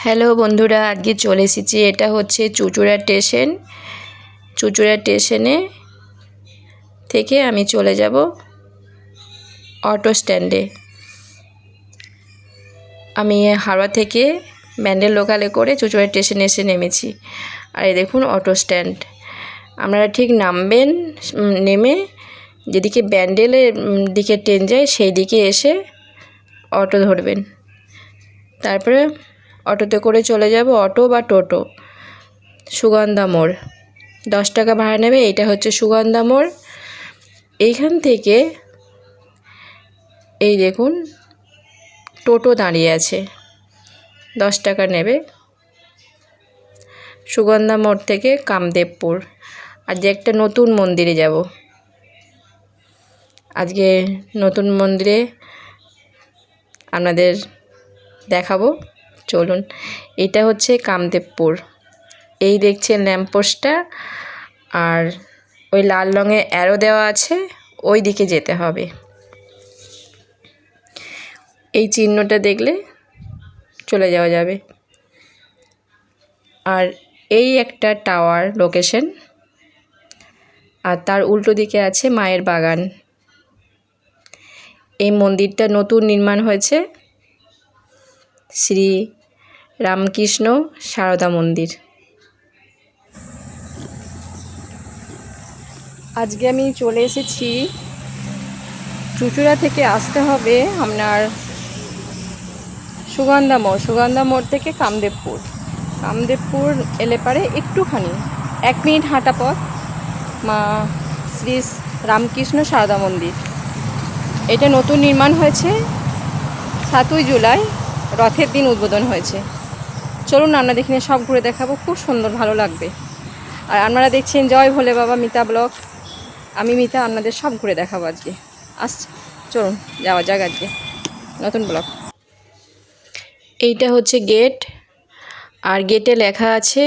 Hello বন্ধুরা, আজকে চলে এসেছি। এটা হচ্ছে চুঁচুড়া স্টেশন। চুঁচুড়া স্টেশনে থেকে আমি চলে যাব অটো স্ট্যান্ডে। আমি হাওড়া থেকে ব্যান্ডেল লোকালে করে চুঁচুড়া স্টেশনে এসে নেমেছি। আর এই দেখুন অটো স্ট্যান্ড। আপনারা ঠিক নামবেন, নেমে যেদিকে ব্যান্ডেলের দিকে ট্রেন যায় সেই দিকে এসে অটো ধরবেন। তারপরে অটোতে করে চলে যাব, অটো বা টোটো, সুগন্ধা মোড়। 10 টাকা ভাড়া নেবে। এইটা হচ্ছে সুগন্ধা মোড়। এইখান থেকে এই দেখুন টোটো দাঁড়িয়ে আছে, 10 টাকা নেবে। সুগন্ধা মোড় থেকে কামদেবপুর। আজকে একটা নতুন মন্দিরে যাব। আজকে নতুন মন্দিরে আপনাদের দেখাবো, চলুন। এটা হচ্ছে কামদেবপুর। এই দেখছেন ল্যাম্পপোস্টটা, আর ওই লাল রঙের অ্যারো দেওয়া আছে, ওই দিকে যেতে হবে। এই চিহ্নটা দেখলে চলে যাওয়া যাবে। আর এই একটা টাওয়ার লোকেশন, আর তার উল্টো দিকে আছে মায়ের বাগান। এই মন্দিরটা নতুন নির্মাণ হয়েছে, শ্রী রামকৃষ্ণ সারদা মন্দির। আজকে আমি চলে এসেছি। চুঁচুড়া থেকে আসতে হবে আপনার সুগন্ধা মোড়। সুগন্ধা মোড় থেকে কামদেবপুর। কামদেবপুর এলে পারে একটুখানি 1 মিনিট হাঁটা পথ মা শ্রী রামকৃষ্ণ সারদা মন্দির। এটা নতুন নির্মাণ হয়েছে, 7ই জুলাই রথের দিন উদ্বোধন হয়েছে। চলুন আপনাদের এখানে সব ঘুরে দেখাবো, খুব সুন্দর, ভালো লাগবে। আর আপনারা দেখছেন জয় ভোলে বাবা মিতা ব্লগ। আমি মিতা, আপনাদের সব ঘুরে দেখাবো আজকে। আসছে, চলুন যাওয়া যাক আজকে নতুন ব্লগ। এইটা হচ্ছে গেট, আর গেটে লেখা আছে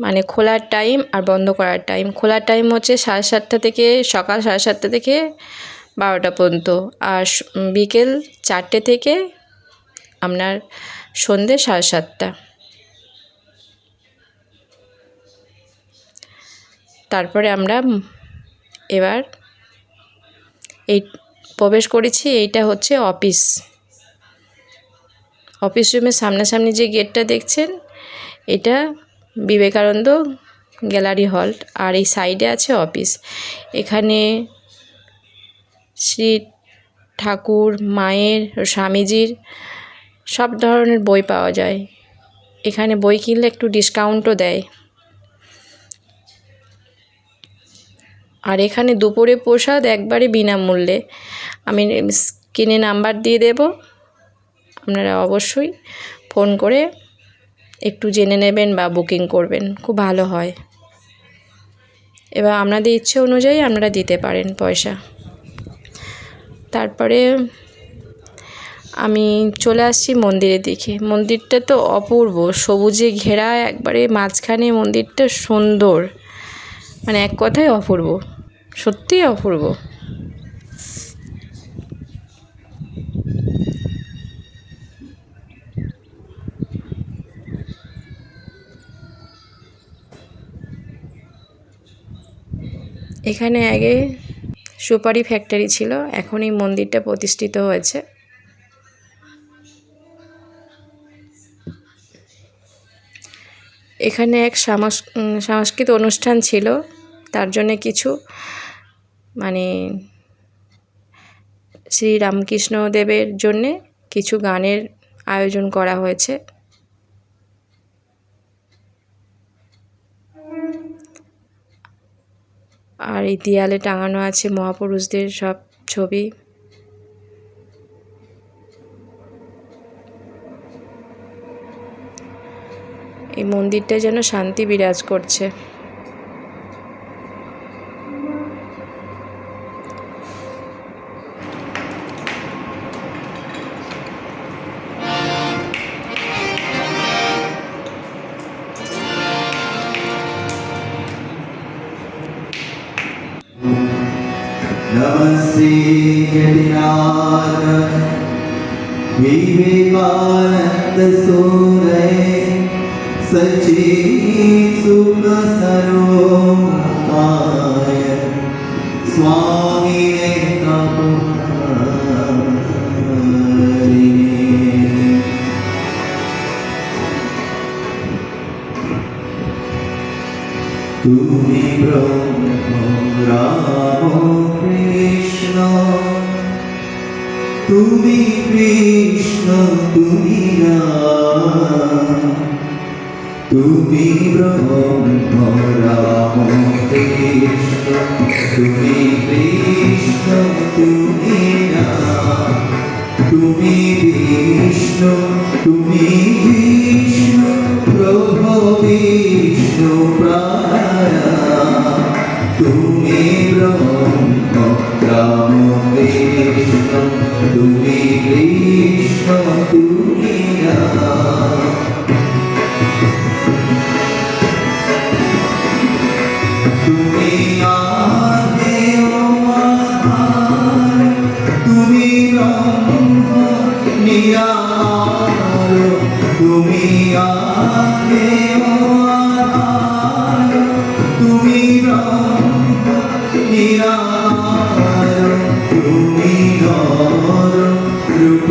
মানে খোলার টাইম আর বন্ধ করার টাইম। খোলার টাইম হচ্ছে 7:30 থেকে, সকাল 7:30 থেকে 12টা পর্যন্ত। আর বিকেল 4টে থেকে আপনার সন্ধ্যে 7:30। তারপরে আমরা এবার এই প্রবেশ করেছি। এইটা হচ্ছে অফিস। অফিস রুমের সামনাসামনি যে গেটটা দেখছেন, এটা বিবেকানন্দ গ্যালারি হল, আর এই সাইডে আছে অফিস। এখানে শ্রী ঠাকুর, মায়ের, স্বামীজির সব ধরনের বই পাওয়া যায়। এখানে বই কিনলে একটু ডিসকাউন্টও দেয়। আর এখানে দুপুরে প্রসাদ একবারে বিনামূল্যে। আমি স্ক্রিনে নাম্বার দিয়ে দেব, আপনারা অবশ্যই ফোন করে একটু জেনে নেবেন বা বুকিং করবেন, খুব ভালো হয়। এবার আপনাদের ইচ্ছে অনুযায়ী আপনারা দিতে পারেন পয়সা। তারপরে আমি চলে আসছি মন্দিরের দিকে। মন্দিরটা তো অপূর্ব, সবুজে ঘেরা, একবারে মাঝখানে মন্দিরটা সুন্দর, মানে এক কথায় অপূর্ব, সত্যিই অপূর্ব। এখানে আগে সুপারি ফ্যাক্টরি ছিল, এখন এই মন্দিরটা প্রতিষ্ঠিত হয়েছে। এখানে এক সাংস্কৃতিক অনুষ্ঠান ছিল, তার জন্যে কিছু মানে শ্রী রামকৃষ্ণ দেবের জন্যে কিছু গানের আয়োজন করা হয়েছে। আর এই দেয়ালে টাঙানো আছে মহাপুরুষদের সব ছবি। এই মন্দিরটা যেন শান্তি বিরাজ করছে। नमस्ते यतिनाथ विवेकानंद सूरय सच्ची सुख सरोमाय स्वामी তুমি ব্রহ্ম রাম কৃষ্ণ তুমি কৃষ্ণ তুমি রাম তুমি ব্রহ্ম রাম কৃষ্ণ তুমি কৃষ্ণ তুমি রাম তুমি বিষ্ণু তুমি বিষ্ণু প্রভু বিষ্ণু প্রাণ তুমি ব্রহ্ম রাম কৃষ্ণ তুমি কৃষ্ণ তুমি রাম তুমি আদি ও আধার তুমি ব্রহ্ম নিরাকার তুমি আদি ও আধার তুমি ব্রহ্ম নিরাকার তুমি নর রূপ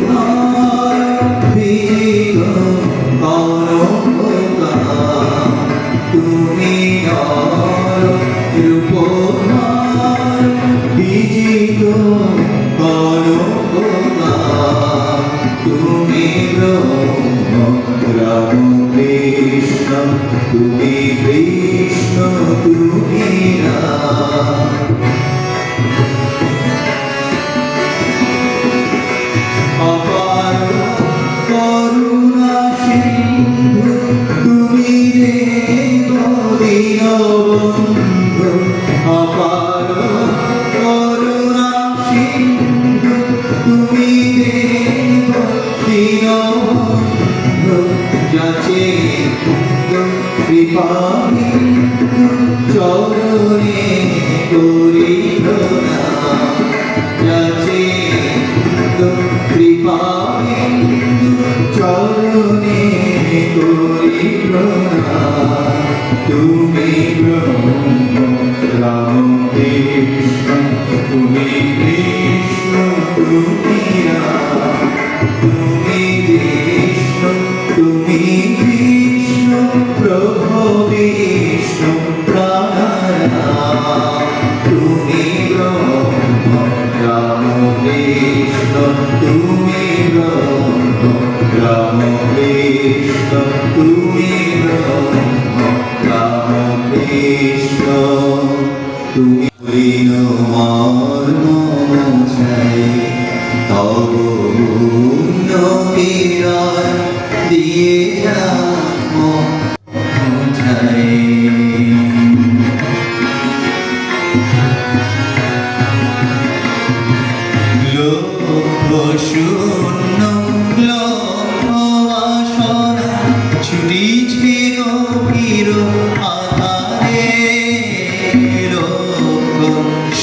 ধার বিজিত অনবকার তুমি নর রূপ ধার বিজিত অনবকার তুমি ব্রহ্ম রাম কৃষ্ণ তুমি কৃষ্ণ তুমি রাম অপার করুণা সিন্ধু তুমি দেব দীনবন্ধু অপার করুণা সিন্ধু তুমি দেব দীনবন্ধু যাচে কৃপা চরণে করি প্রণাম যাচে কৃপা চরণে করি প্রণাম তুমি ব্রহ্ম রাম কৃষ্ণ তুমি কৃষ্ণ তুমি রাম তুমি বিষ্ণু তুমি বিষ্ণু প্রভু বিষ্ণু প্রাণ তুমি ব্রহ্ম রাম কৃষ্ণ তুমি ব্রহ্ম রাম কৃষ্ণ তুমি ব্রহ্ম রাম কৃষ্ণ তুমি মর্ম ছাই তব উন্নতির দিয়ে যাম ছাই শূন্য বাসনা ছুটিছে গভীর আধারে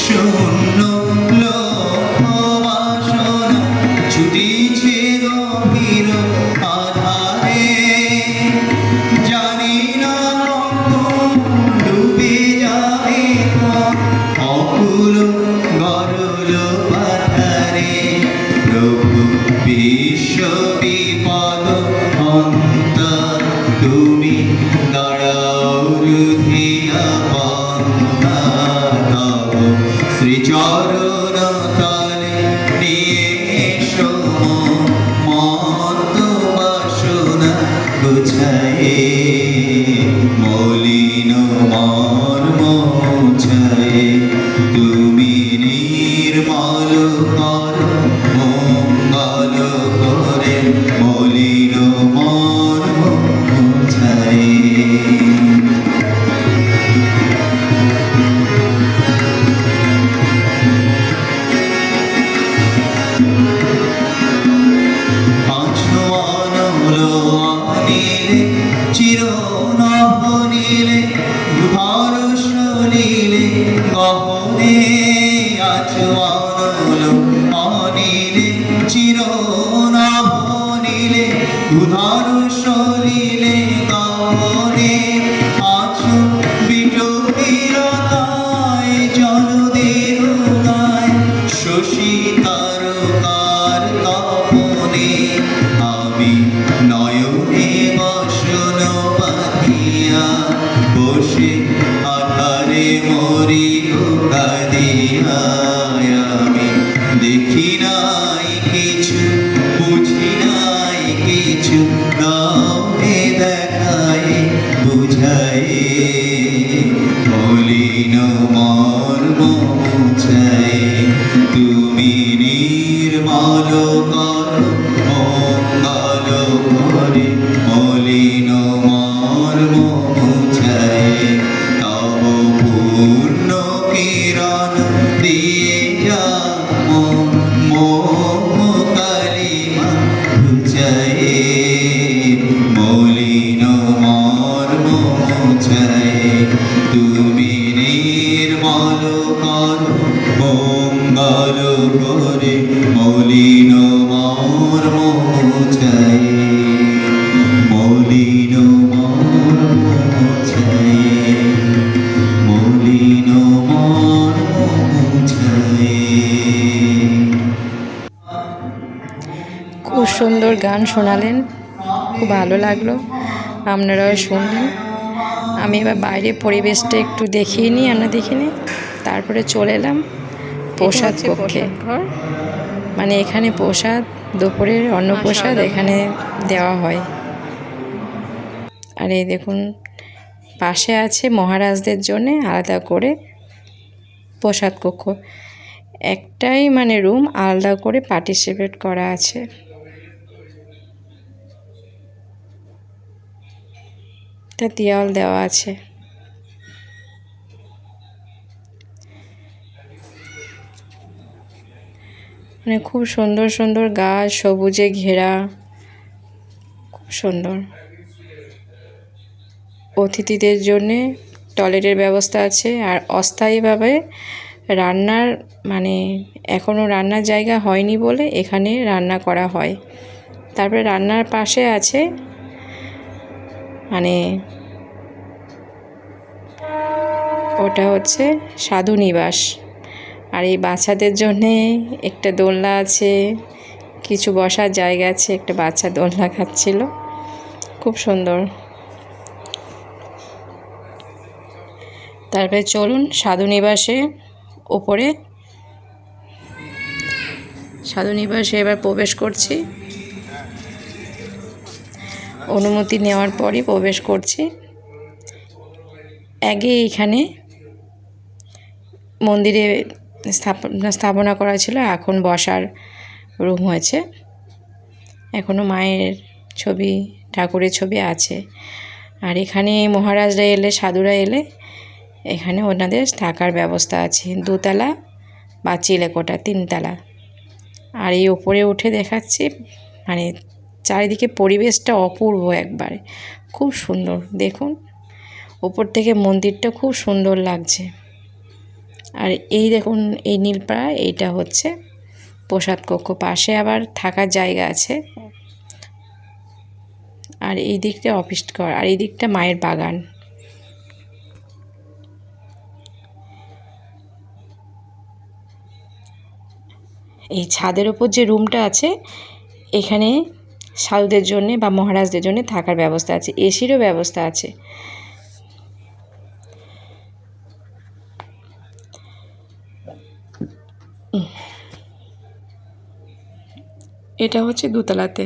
শূন্য বাসনা ছুটিছে গভীর আধারে জানি না ডুবে যাবে অকুল গরল পাথারে প্রভু বিশ্ব বিপদ অন্ত তুমি দাঁড়াও রুধিয়া পন্থা তব শ্রীচরণ তলে নিয়ে এসো মত বাসনা গুছায়ে মলিন মর্ম মুছায়ে তুমি নির্মল কর মঙ্গল করে মলিন মর্ম মুছায়ে চির নবনীলে ধর সলিলে গহনে আচরণ অনিলে চির নবনীলে ধর সলিলে নামে দেখায় বুঝায় মলিন মর্ম মুছায় তুমি নির্মল করো মঙ্গল করে মলিন মর্ম মুছায় তব পূর্ণ কিরণ দিয়ে যা কালিমা বুঝায় মলিন মর্ম মুছায় তুমি নির্মল করো মঙ্গল করে মলিন মর্ম মুছায় মলিন মর্ম মুছায় মলিন মর্ম মুছায়। খুব সুন্দর গান শোনালেন, খুব ভালো লাগলো, আপনারাও শুনলেন। আমি এবার বাইরে পরিবেশটা একটু দেখিয়ে নিই, আমরা দেখিনি, তারপরে চলে এলাম প্রসাদ কক্ষে। মানে এখানে প্রসাদ, দুপুরের অন্নপ্রসাদ এখানে দেওয়া হয়। আর এই দেখুন পাশে আছে মহারাজদের জন্যে আলাদা করে প্রসাদ কক্ষ, একটাই মানে রুম আলাদা করে পার্টিসিপেট করা আছে। একটা দেওয়াল দেওয়া আছে। মানে খুব সুন্দর সুন্দর গাছ, সবুজে ঘেরা, খুব সুন্দর। অতিথিদের জন্যে টয়লেটের ব্যবস্থা আছে। আর অস্থায়ীভাবে রান্নার মানে এখনও রান্নার জায়গা হয়নি বলে এখানে রান্না করা হয়। তারপরে রান্নার পাশে আছে মানে ওটা হচ্ছে সাধু নিবাস। আর এই বাচ্চাদের জন্যে একটা দোলনা আছে, কিছু বসার জায়গা আছে, একটা বাচ্চা দোলনা খাচ্ছিল, খুব সুন্দর। তারপরে চলুন সাধু নিবাসে ওপরে, সাধু নিবাসে এবার প্রবেশ করছি। অনুমতি নেওয়ার পরই প্রবেশ করছি। আগে এইখানে মন্দিরে স্থাপনা করা ছিল, এখন বসার রুম হয়েছে। এখনও মায়ের ছবি, ঠাকুরের ছবি আছে। আর এখানে মহারাজরা এলে, সাধুরা এলে এখানে ওনাদের থাকার ব্যবস্থা আছে। 2 তলা বা চিলেকোঠা 3 তলা। আর এই ওপরে উঠে দেখাচ্ছি, মানে চারিদিকে পরিবেশটা অপূর্ব একবারে, খুব সুন্দর। দেখুন ওপর থেকে মন্দিরটা খুব সুন্দর লাগছে। আর এই দেখুন এই নীলপাড়া, এইটা হচ্ছে প্রসাদ কক্ষ, পাশে আবার থাকার জায়গা আছে। আর এই দিকটা অফিস ঘর, আর এই দিকটা মায়ের বাগান। এই ছাদের ওপর যে রুমটা আছে এখানে সাধুদের জন্যে বা মহারাজদের জন্যে থাকার ব্যবস্থা আছে, এসিরও ব্যবস্থা আছে। এটা হচ্ছে 2 তলাতে।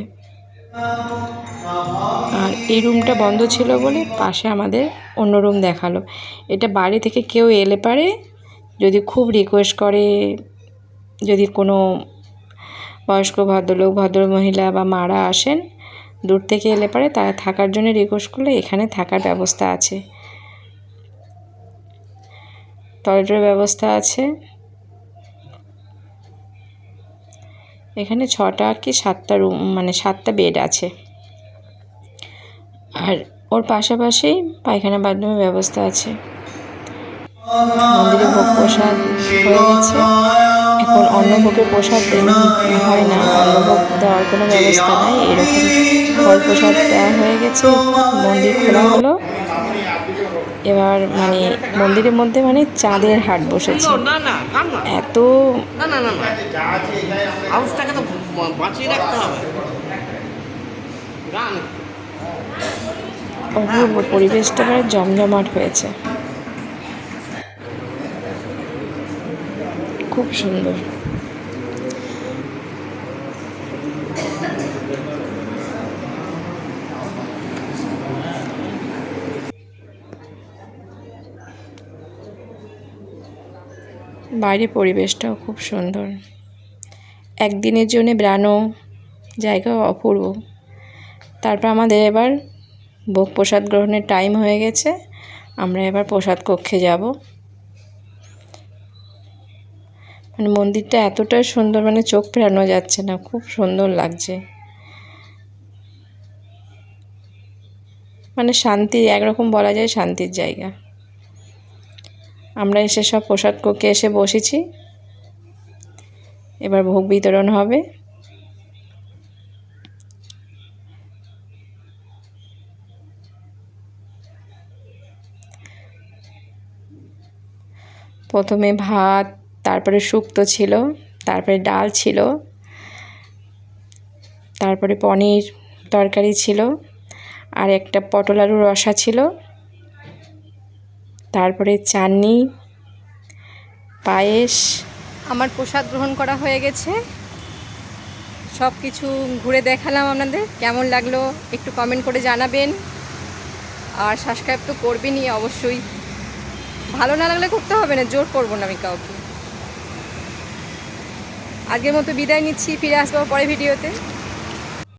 আর এই রুমটা বন্ধ ছিল বলে পাশে আমাদের অন্য রুম দেখালো। এটা বাড়ি থেকে কেউ এলে পারে, যদি খুব রিকোয়েস্ট করে, যদি কোনো বয়স্ক ভদ্রলোক, ভদ্রমহিলা বা মারা আসেন দূর থেকে এলে পারে, তারা থাকার জন্য রিকোয়েস্ট করলে এখানে থাকার ব্যবস্থা আছে। টয়লেটের ব্যবস্থা আছে। এখানে 6টা কি 7টা রুম, মানে 7টা বেড আছে। আর ওর পাশাপাশি পায়খানা বাথরুমের ব্যবস্থা আছে। মন্দিরে ভোগ প্রসাদ হয়ে গেছে, এখন অন্নভোগের প্রসাদ হয় না, অন্নভোগ দেওয়ার কোনো ব্যবস্থা নাই। এরকম ফল প্রসাদ দেওয়া হয়ে গেছে, মন্দির খোলা হলো। এবার মানে মন্দিরের মধ্যে মানে চাঁদের হাট বসেছে। এত অপূর্ব পরিবেশটা মানে জমজমাট হয়েছে, খুব সুন্দর। বাইরে পরিবেশটাও খুব সুন্দর। একদিনের জন্য বেড়ানো জায়গা অপূর্ব। তারপর আমাদের এবার ভোগ প্রসাদ গ্রহণের টাইম হয়ে গেছে, আমরা এবার প্রসাদ কক্ষে যাব। মানে মন্দিরটা এতটাই সুন্দর, মানে চোখ ফেরানো যাচ্ছে না, খুব সুন্দর লাগছে। মানে শান্তি, একরকম বলা যায় শান্তির জায়গা। আমরা এসে সব প্রসাদ কক্ষে এসে বসেছি, এবার ভোগ বিতরণ হবে। প্রথমে ভাত, তারপরে শুক্তো ছিল, তারপরে ডাল ছিল, তারপরে পনির তরকারি ছিল, আর একটা পটল আলুর রসা ছিল, তারপরে চাটনি, পায়েস। আমার প্রসাদ গ্রহণ করা হয়ে গেছে। সব কিছু ঘুরে দেখালাম আপনাদের। কেমন লাগলো একটু কমেন্ট করে জানাবেন, আর সাবস্ক্রাইব তো করবেনই অবশ্যই। ভালো না লাগলে করতে হবে না, জোর করবো না আমি কাউকে। আজকের মতো বিদায় নিচ্ছি, ফিরে আসবো পরের ভিডিওতে।